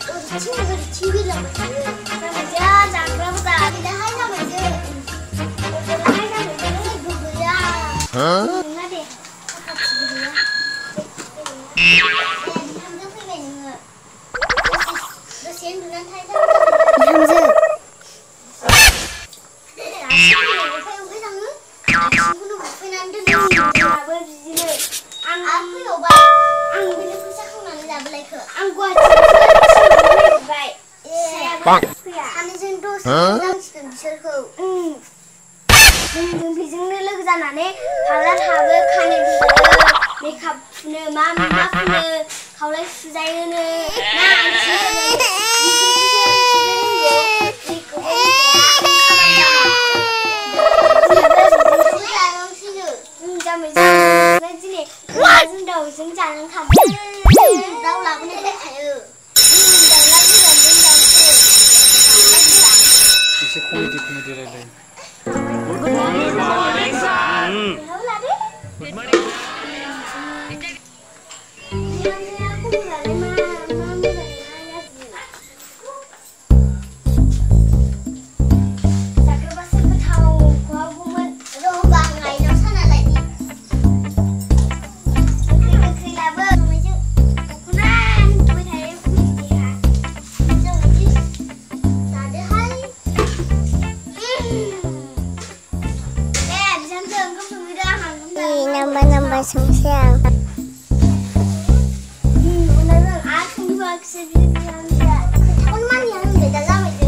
우리 친구들이 TV를 한번 보여요. 그러면 자, 그러보자. 근데 할아버지, 할아버지는 누구야? 누나래. 누구야? 함정생이는 너 제일 누난 탈당. 함정. जों बेजोंनो लोगो जानानै खावलाय थाबो खानो होयो मेकआप फुनो मा फुनो खावलाय सुजायोनो जों जानो खाबो दाउ लाबोनाय जाखायो एसे कमेडि रायलाय nambah sungsang. 오늘은 아픈 학습이란다. 조금만 하면 매달라면 돼.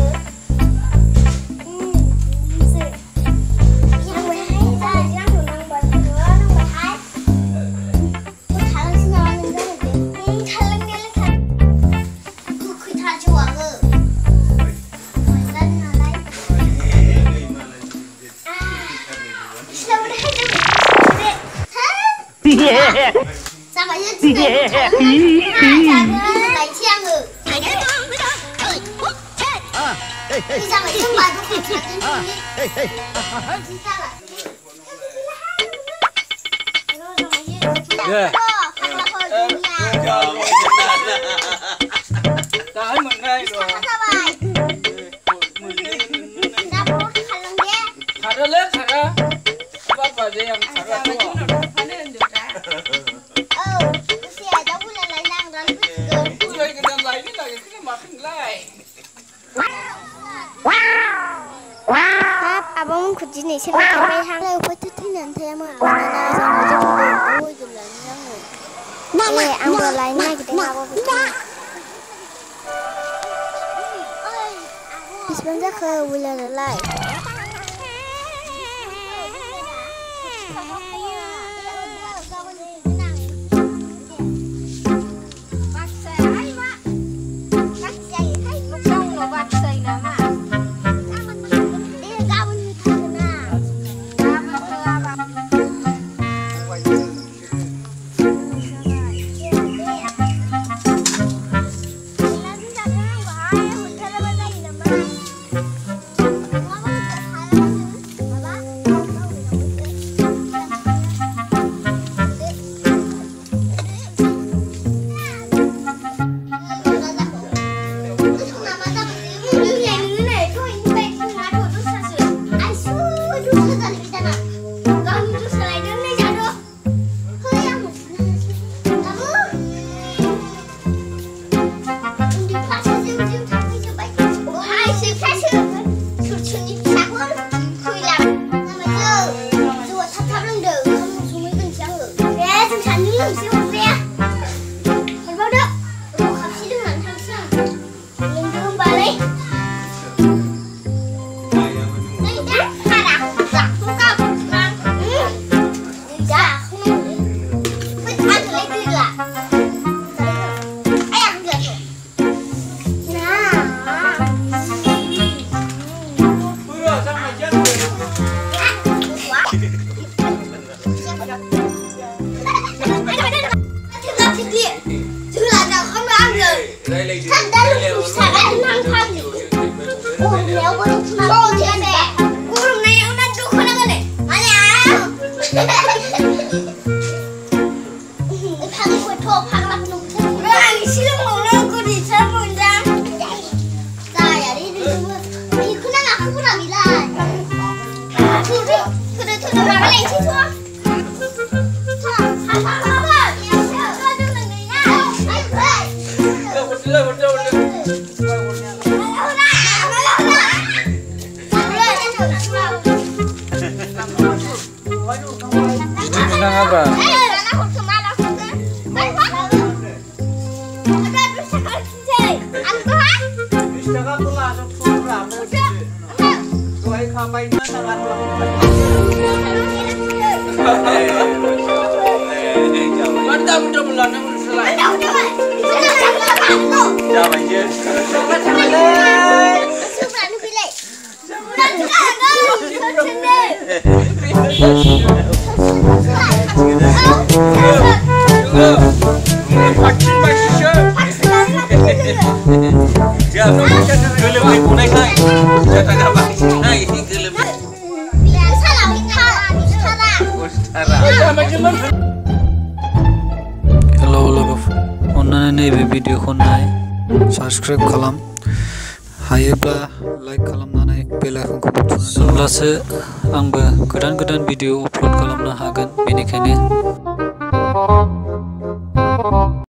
Sao mà nhân này chiang rồi. Đi ra ngoài nước ngoài cũng phải trả Yeah. Cái mình đây rồi. Thả ra lên, thả ra. Bắt vào đây em thả ra thôi. Abang kerja ni saya nak main hang lagi betul tu nanti ama. Nana sama je boleh boleh jalan jangan. Ang lain nak kita apa betul. Sebentar ke bulan lain. Thành đã lúc xả năng tham gì? Ủa nếu có lúc mà cô thế mẹ, cô lúc này ông đang chụp con cái này, anh à? Thằng quay thô, thằng làm nụ thế. Anh xin lỗi cô đi xem Jadi menang apa? Mantap udah bulan yang selesai. Jawab aja. Hello लोगों, अन्नानै नैबे भिडिअखौ नाय, subscribe खालाम, हायोब्ला like खालामनानै बेल आइकनखौ थुना दोन, होमब्लासो आंबो गोदान भिडिअ अपल'ड खालामनो हागोन। बेनिखायनो